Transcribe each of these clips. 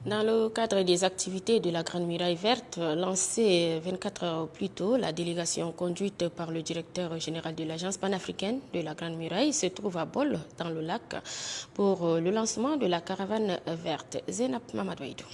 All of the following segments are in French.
Dans le cadre des activités de la Grande Muraille Verte, lancée 24 heures plus tôt, la délégation conduite par le directeur général de l'Agence panafricaine de la Grande Muraille se trouve à Bol, dans le lac, pour le lancement de la caravane verte. Zénab Mamadouaïdou.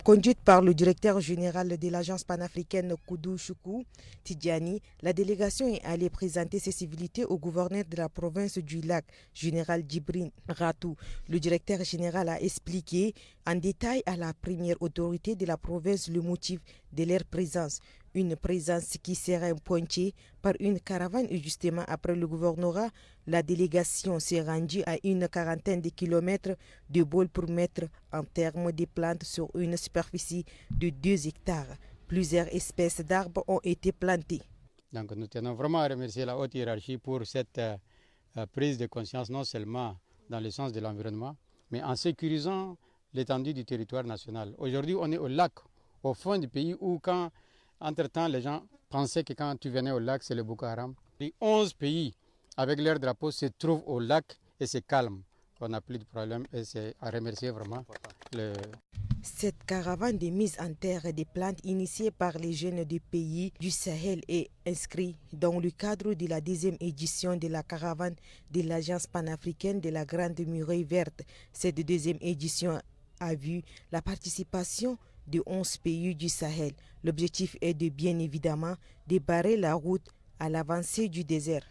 Conduite par le directeur général de l'agence panafricaine Koudou Choukou Tidjani, la délégation est allée présenter ses civilités au gouverneur de la province du lac, général Djibril Ratou. Le directeur général a expliqué en détail à la première autorité de la province le motif de leur présence. Une présence qui sera pointée par une caravane et justement après le gouvernorat, la délégation s'est rendue à une quarantaine de kilomètres de Bol pour mettre en terme des plantes sur une superficie de 2 hectares. Plusieurs espèces d'arbres ont été plantées. Donc nous tenons vraiment à remercier la haute hiérarchie pour cette prise de conscience, non seulement dans le sens de l'environnement, mais en sécurisant l'étendue du territoire national. Aujourd'hui, on est au lac, au fond du pays où entre-temps, les gens pensaient que quand tu venais au lac, c'est le Boko Haram. Les 11 pays avec leur drapeau se trouvent au lac et c'est calme. On n'a plus de problème et c'est à remercier vraiment. Cette caravane de mise en terre des plantes initiée par les jeunes du pays du Sahel est inscrite dans le cadre de la 10e édition de la caravane de l'Agence panafricaine de la Grande Muraille Verte. Cette 2e édition a vu la participation de 11 pays du Sahel. L'objectif est de bien évidemment de barrer la route à l'avancée du désert.